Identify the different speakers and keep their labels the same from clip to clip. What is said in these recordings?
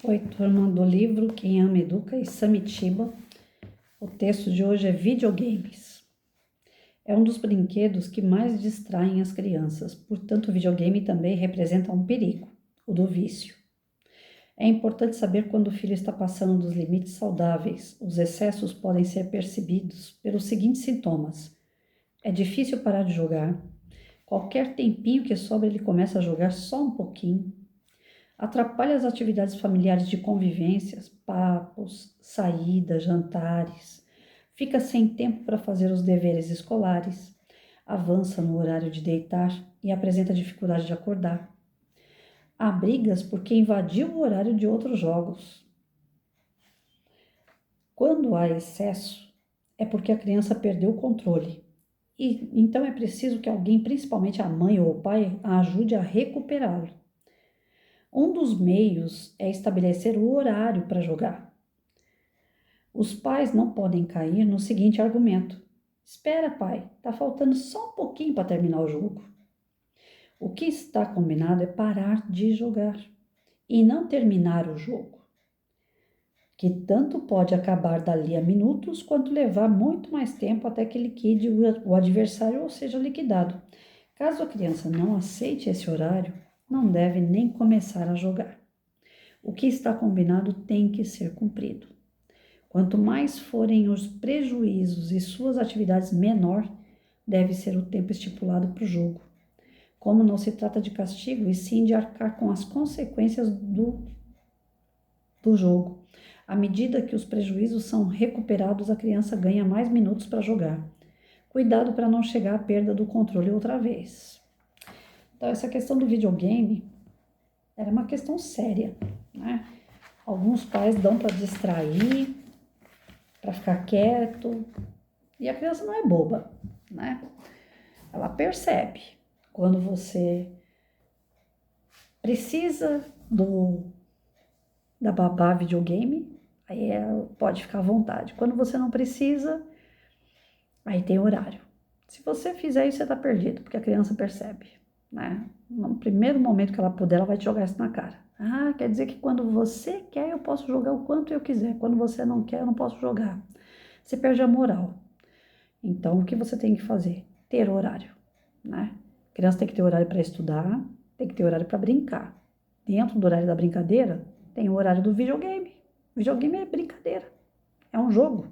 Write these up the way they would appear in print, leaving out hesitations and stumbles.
Speaker 1: Oi, turma do livro Quem Ama Educa e Samitiba. O texto de hoje é videogames. É um dos brinquedos que mais distraem as crianças, portanto o videogame também representa um perigo, o do vício. É importante saber quando o filho está passando dos limites saudáveis. Os excessos podem ser percebidos pelos seguintes sintomas. É difícil parar de jogar. Qualquer tempinho que sobra ele começa a jogar só um pouquinho. Atrapalha as atividades familiares de convivências, papos, saídas, jantares. Fica sem tempo para fazer os deveres escolares. Avança no horário de deitar e apresenta dificuldade de acordar. Há brigas porque invadiu o horário de outros jogos. Quando há excesso, é porque a criança perdeu o controle. E então é preciso que alguém, principalmente a mãe ou o pai, a ajude a recuperá-lo. Um dos meios é estabelecer o horário para jogar. Os pais não podem cair no seguinte argumento: espera, pai, está faltando só um pouquinho para terminar o jogo. O que está combinado é parar de jogar e não terminar o jogo, que tanto pode acabar dali a minutos quanto levar muito mais tempo até que liquide o adversário ou seja liquidado. Caso a criança não aceite esse horário, não deve nem começar a jogar. O que está combinado tem que ser cumprido. Quanto mais forem os prejuízos e suas atividades menor, deve ser o tempo estipulado para o jogo. Como não se trata de castigo, e sim de arcar com as consequências do jogo. À medida que os prejuízos são recuperados, a criança ganha mais minutos para jogar. Cuidado para não chegar à perda do controle outra vez. Então, essa questão do videogame era uma questão séria, né? Alguns pais dão para distrair, para ficar quieto, e a criança não é boba, né? Ela percebe quando você precisa da babá videogame, aí ela pode ficar à vontade. Quando você não precisa, aí tem horário. Se você fizer isso, você tá perdido, porque a criança percebe, né? No primeiro momento que ela puder, ela vai te jogar isso na cara. Ah, quer dizer que quando você quer, eu posso jogar o quanto eu quiser. Quando você não quer, eu não posso jogar. Você perde a moral. Então, o que você tem que fazer? Ter horário, né? A criança tem que ter horário para estudar, tem que ter horário para brincar. Dentro do horário da brincadeira, tem o horário do videogame. Videogame é brincadeira, é um jogo,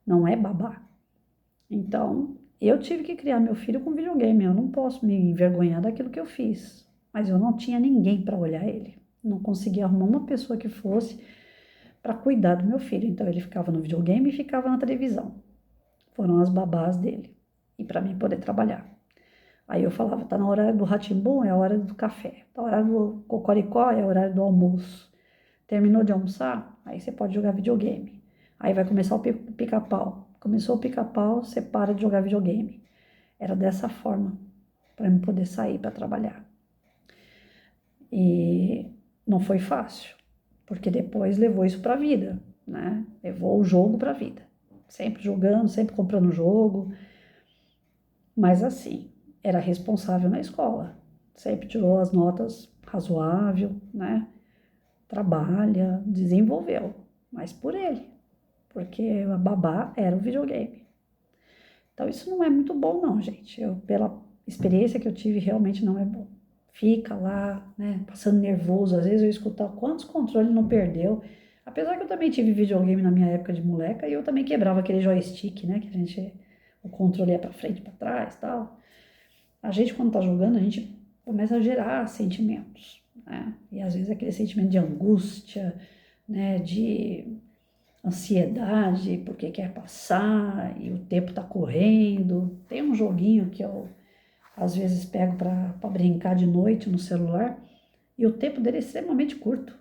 Speaker 1: não é babá. Então, eu tive que criar meu filho com videogame. Eu não posso me envergonhar daquilo que eu fiz, mas eu não tinha ninguém para olhar ele. Não conseguia arrumar uma pessoa que fosse para cuidar do meu filho. Então, ele ficava no videogame e ficava na televisão. Foram as babás dele, e para mim poder trabalhar. Aí eu falava, tá na hora do rá-tim-bum, é a hora do café. Tá na hora do cocoricó, é a hora do almoço. Terminou de almoçar? Aí você pode jogar videogame. Aí vai começar o pica-pau. Começou o pica-pau, você para de jogar videogame. Era dessa forma, para eu poder sair para trabalhar. E não foi fácil, porque depois levou isso para a vida, né? Levou o jogo para a vida. Sempre jogando, sempre comprando jogo. Mas assim, era responsável na escola. Sempre tirou as notas razoável, né? Trabalha, desenvolveu, mas por ele, porque a babá era o videogame. Então isso não é muito bom não, gente. Pela experiência que eu tive, realmente não é bom. Fica lá, né, passando nervoso. Às vezes eu escutar quantos controles não perdeu. Apesar que eu também tive videogame na minha época de moleca e eu também quebrava aquele joystick, né, que a gente, o controle ia para frente, para trás, tal. A gente quando tá jogando, a gente começa a gerar sentimentos, né? E às vezes aquele sentimento de angústia, né, de ansiedade, porque quer passar e o tempo tá correndo. Tem um joguinho que eu às vezes pego para brincar de noite no celular e o tempo dele é extremamente curto.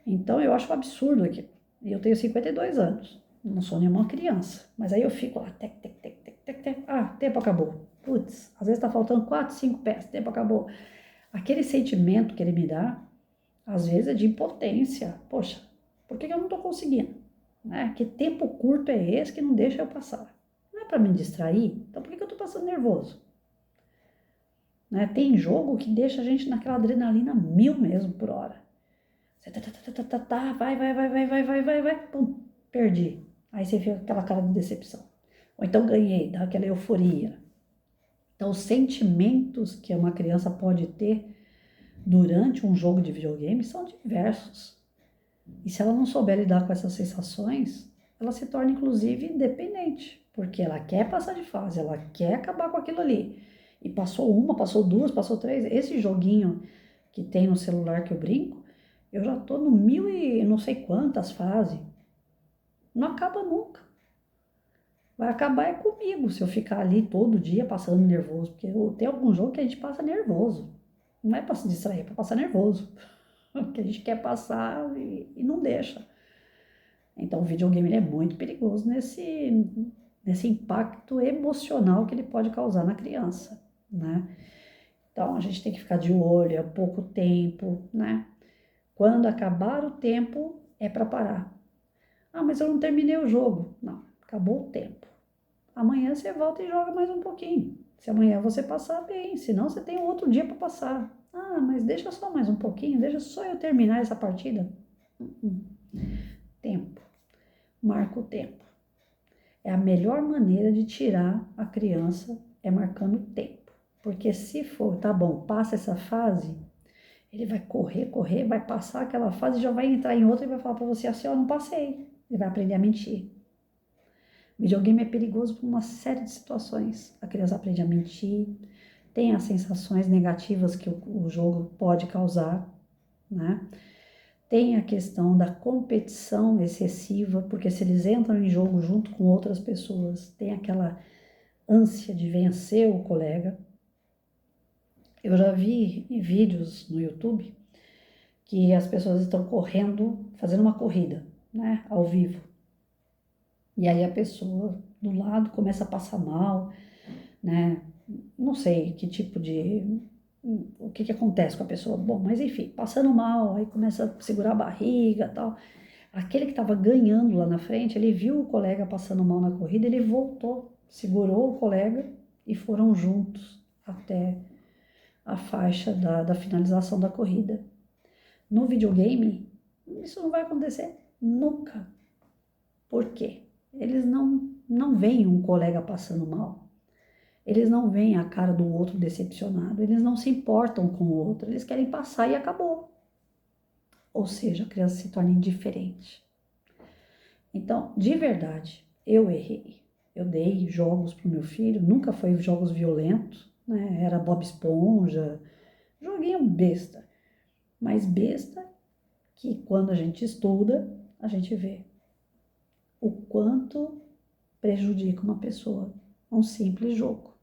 Speaker 1: Então eu acho um absurdo aqui. E eu tenho 52 anos, não sou nenhuma criança, mas aí eu fico lá, tec, tec, tec, tec, tec, tec. Ah, tempo acabou. Putz, às vezes tá faltando 4, 5 pés, tempo acabou. Aquele sentimento que ele me dá, às vezes é de impotência. Poxa, por que eu não tô conseguindo? Né? Que tempo curto é esse que não deixa eu passar? Não é para me distrair? Então por que eu tô passando nervoso? Né? Tem jogo que deixa a gente naquela adrenalina 1000 mesmo por hora. Vai, pum, perdi. Aí você fica com aquela cara de decepção. Ou então ganhei, dá aquela euforia. Então, os sentimentos que uma criança pode ter durante um jogo de videogame são diversos. E se ela não souber lidar com essas sensações, ela se torna inclusive dependente, porque ela quer passar de fase, ela quer acabar com aquilo ali. E passou uma, passou duas, passou três. Esse joguinho que tem no celular que eu brinco, eu já tô no 1000 e não sei quantas fases. Não acaba nunca. Vai acabar é comigo se eu ficar ali todo dia passando nervoso, porque tem algum jogo que a gente passa nervoso. Não é para se distrair, é para passar nervoso. Porque a gente quer passar e não deixa. Então o videogame ele é muito perigoso nesse impacto emocional que ele pode causar na criança, né? Então a gente tem que ficar de olho, é pouco tempo, né? Quando acabar o tempo, é para parar. Ah, mas eu não terminei o jogo. Não, acabou o tempo. Amanhã você volta e joga mais um pouquinho. Se amanhã você passar, bem. Senão você tem um outro dia para passar. Ah, mas deixa só mais um pouquinho, deixa só eu terminar essa partida. Tempo. Marca o tempo. É a melhor maneira de tirar a criança é marcando o tempo. Porque se for, tá bom, passa essa fase, ele vai correr, vai passar aquela fase, já vai entrar em outra e vai falar para você assim, ó, não passei. Ele vai aprender a mentir. Videogame é perigoso por uma série de situações. A criança aprende a mentir, tem as sensações negativas que o jogo pode causar, né? Tem a questão da competição excessiva, porque se eles entram em jogo junto com outras pessoas, tem aquela ânsia de vencer o colega. Eu já vi em vídeos no YouTube que as pessoas estão correndo, fazendo uma corrida, né, ao vivo. E aí a pessoa do lado começa a passar mal, né? Não sei que tipo de. O que acontece com a pessoa. Bom, mas enfim, passando mal, aí começa a segurar a barriga e tal. Aquele que estava ganhando lá na frente, ele viu o colega passando mal na corrida, ele voltou, segurou o colega e foram juntos até a faixa da finalização da corrida. No videogame, isso não vai acontecer nunca. Por quê? Eles não veem um colega passando mal. Eles não veem a cara do outro decepcionado, eles não se importam com o outro, eles querem passar e acabou. Ou seja, a criança se torna indiferente. Então, de verdade, eu errei. Eu dei jogos para o meu filho, nunca foi jogos violentos, né? Era Bob Esponja, joguinho besta. Mas besta que quando a gente estuda, a gente vê o quanto prejudica uma pessoa um simples jogo.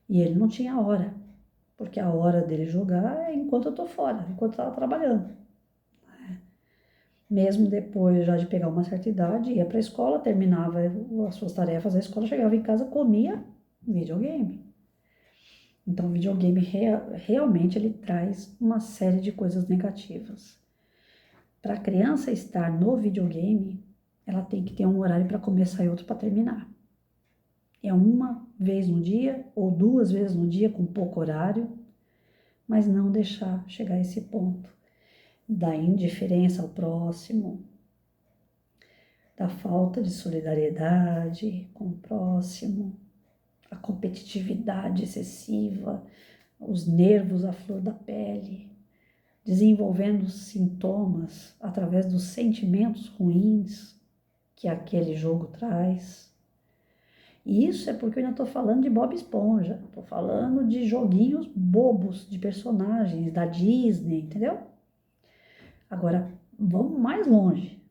Speaker 1: E ele não tinha hora, porque a hora dele jogar é enquanto eu tô fora, enquanto eu tava trabalhando. Mesmo depois já de pegar uma certa idade, ia para a escola, terminava as suas tarefas da escola, chegava em casa, comia videogame. Então, o videogame realmente ele traz uma série de coisas negativas. Para a criança estar no videogame, ela tem que ter um horário para começar e outro para terminar. É uma vez no dia ou duas vezes no dia com pouco horário, mas não deixar chegar a esse ponto da indiferença ao próximo, da falta de solidariedade com o próximo, a competitividade excessiva, os nervos à flor da pele, desenvolvendo sintomas através dos sentimentos ruins que aquele jogo traz. E isso é porque eu ainda estou falando de Bob Esponja, estou falando de joguinhos bobos, de personagens da Disney, entendeu? Agora, vamos mais longe.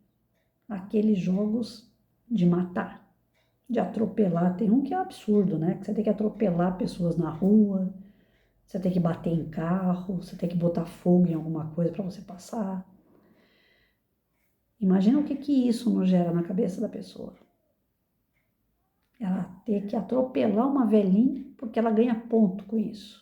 Speaker 1: Aqueles jogos de matar, de atropelar. Tem um que é absurdo, né? Que você tem que atropelar pessoas na rua, você tem que bater em carro, você tem que botar fogo em alguma coisa para você passar. Imagina o que isso não gera na cabeça da pessoa. Ela ter que atropelar uma velhinha porque ela ganha ponto com isso.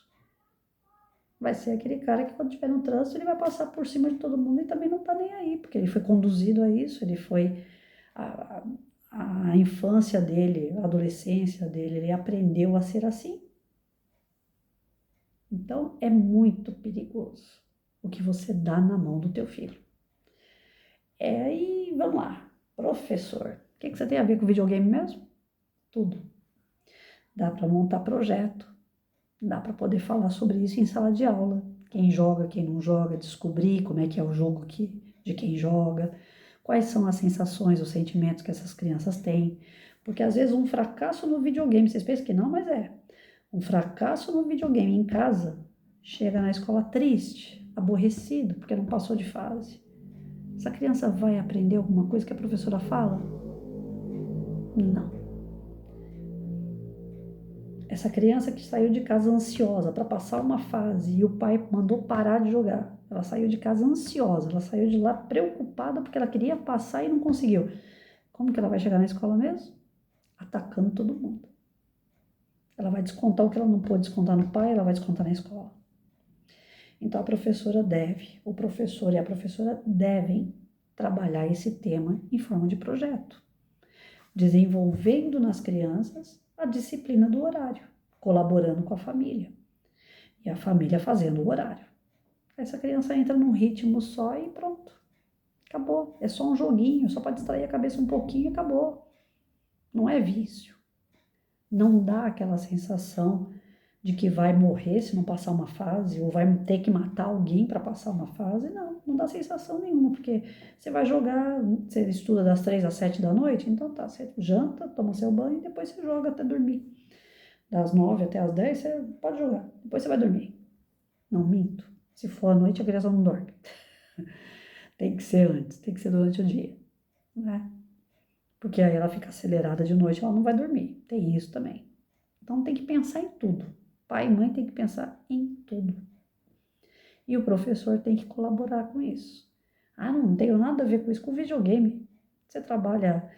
Speaker 1: Vai ser aquele cara que quando estiver no trânsito ele vai passar por cima de todo mundo e também não tá nem aí, porque ele foi conduzido a isso, ele foi... A infância dele, a adolescência dele, ele aprendeu a ser assim. Então, é muito perigoso. o que você dá na mão do teu filho. E vamos lá, professor, o que você tem a ver com videogame mesmo? Tudo. Dá para montar projeto, dá para poder falar sobre isso em sala de aula. Quem joga, quem não joga, descobrir como é que é o jogo de quem joga, quais são as sensações, os sentimentos que essas crianças têm. Porque às vezes um fracasso no videogame, vocês pensam que não, mas é. Um fracasso no videogame em casa, chega na escola triste, aborrecido, porque não passou de fase. Essa criança vai aprender alguma coisa que a professora fala? Não. Essa criança que saiu de casa ansiosa para passar uma fase e o pai mandou parar de jogar. Ela saiu de casa ansiosa, ela saiu de lá preocupada porque ela queria passar e não conseguiu. Como que ela vai chegar na escola mesmo? Atacando todo mundo. Ela vai descontar o que ela não pôde descontar no pai, ela vai descontar na escola. Então a professora deve, o professor e a professora devem trabalhar esse tema em forma de projeto, desenvolvendo nas crianças a disciplina do horário, colaborando com a família e a família fazendo o horário. Essa criança entra num ritmo só e pronto, acabou. É só um joguinho, só para distrair a cabeça um pouquinho e acabou. Não é vício. Não dá aquela sensação de que vai morrer se não passar uma fase, ou vai ter que matar alguém para passar uma fase. Não, não dá sensação nenhuma, porque você vai jogar, você estuda das 3 às 7 da noite, então tá, você janta, toma seu banho e depois você joga até dormir. Das 9 até as 10 você pode jogar, depois você vai dormir. Não minto, se for à noite a criança não dorme. Tem que ser antes, tem que ser durante o dia, né? Porque aí ela fica acelerada de noite, ela não vai dormir. Tem isso também. Então tem que pensar em tudo. Pai e mãe tem que pensar em tudo. E o professor tem que colaborar com isso. Ah, não tenho nada a ver com isso, com videogame. Você trabalha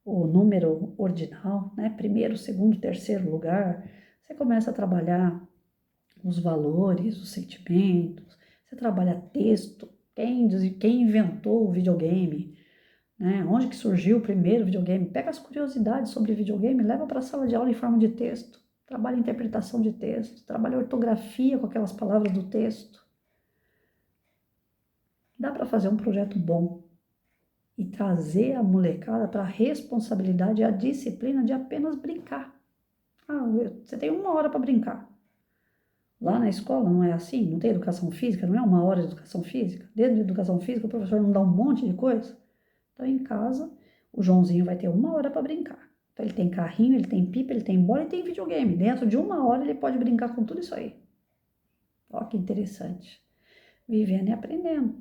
Speaker 1: o número ordinal, né? Primeiro, segundo, terceiro lugar. Você começa a trabalhar os valores, os sentimentos. Você trabalha texto. Quem inventou o videogame? Né? Onde que surgiu o primeiro videogame? Pega as curiosidades sobre videogame, leva para a sala de aula em forma de texto. Trabalha interpretação de texto, trabalha ortografia com aquelas palavras do texto. Dá para fazer um projeto bom e trazer a molecada para a responsabilidade e a disciplina de apenas brincar. Ah, você tem 1 hora para brincar. Lá na escola não é assim? Não tem educação física? Não é 1 hora de educação física? Dentro de educação física o professor não dá um monte de coisa? Então em casa o Joãozinho vai ter 1 hora para brincar. Então ele tem carrinho, ele tem pipa, ele tem bola e tem videogame. Dentro de 1 hora ele pode brincar com tudo isso aí. Olha que interessante. Vivendo e aprendendo.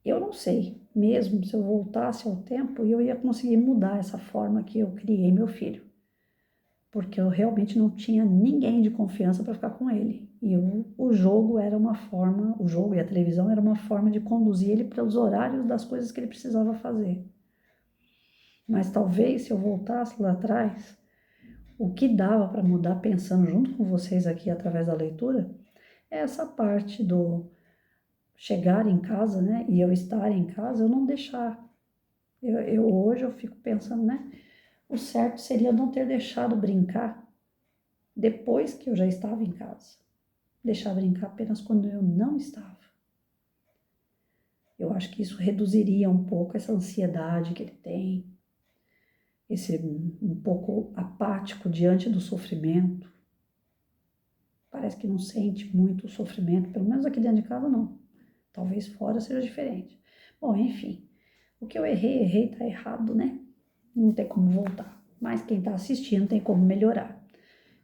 Speaker 1: Eu não sei, mesmo se eu voltasse ao tempo, eu ia conseguir mudar essa forma que eu criei meu filho. Porque eu realmente não tinha ninguém de confiança para ficar com ele. E o jogo era uma forma, o jogo e a televisão era uma forma de conduzir ele para os horários das coisas que ele precisava fazer. Mas talvez se eu voltasse lá atrás, o que dava para mudar pensando junto com vocês aqui através da leitura, é essa parte do chegar em casa, né, e eu estar em casa, eu não deixar. Hoje eu fico pensando, né, o certo seria eu não ter deixado brincar depois que eu já estava em casa. Deixar brincar apenas quando eu não estava. Eu acho que isso reduziria um pouco essa ansiedade que ele tem, esse um pouco apático diante do sofrimento. Parece que não sente muito o sofrimento, pelo menos aqui dentro de casa não. Talvez fora seja diferente. Bom, enfim, o que eu errei, tá errado, né? Não tem como voltar. Mas quem tá assistindo tem como melhorar.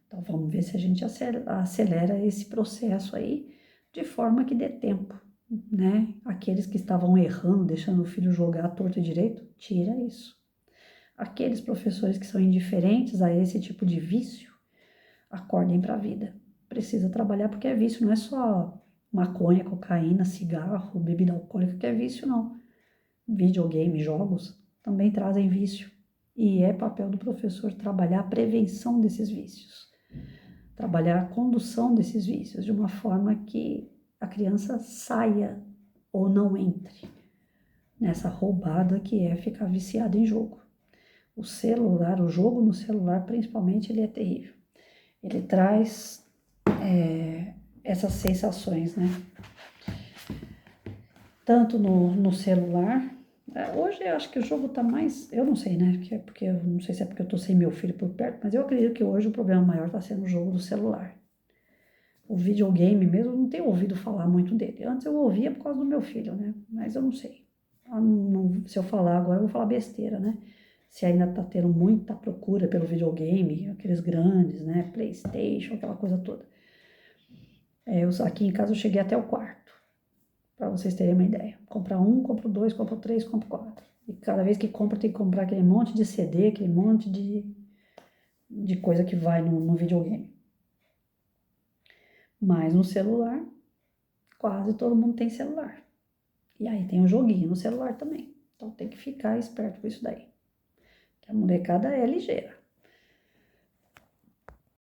Speaker 1: Então vamos ver se a gente acelera esse processo aí de forma que dê tempo, né? Aqueles que estavam errando, deixando o filho jogar à torto e direito, tira isso. Aqueles professores que são indiferentes a esse tipo de vício, acordem para a vida. Precisa trabalhar porque é vício, não é só maconha, cocaína, cigarro, bebida alcoólica que é vício, não. Videogame, jogos também trazem vício. E é papel do professor trabalhar a prevenção desses vícios, trabalhar a condução desses vícios de uma forma que a criança saia ou não entre nessa roubada que é ficar viciado em jogo. O celular, o jogo no celular principalmente, ele é terrível. Ele traz essas sensações, né? tanto no celular. Hoje eu acho que o jogo tá mais, eu não sei, né? Porque eu não sei se é porque eu tô sem meu filho por perto, mas eu acredito que hoje o problema maior tá sendo o jogo do celular. O videogame mesmo, eu não tenho ouvido falar muito dele. Antes eu ouvia por causa do meu filho, né? Mas eu não sei. Se eu falar agora, eu vou falar besteira, né? Se ainda tá tendo muita procura pelo videogame, aqueles grandes, né? PlayStation, aquela coisa toda. Aqui em casa eu cheguei até o quarto, para vocês terem uma ideia. Comprar um, compro dois, compro três, compro quatro. E cada vez que compro, tem que comprar aquele monte de CD, aquele monte de coisa que vai no videogame. Mas no celular, quase todo mundo tem celular. E aí tem um joguinho no celular também. Então tem que ficar esperto com isso daí. Que a molecada é ligeira.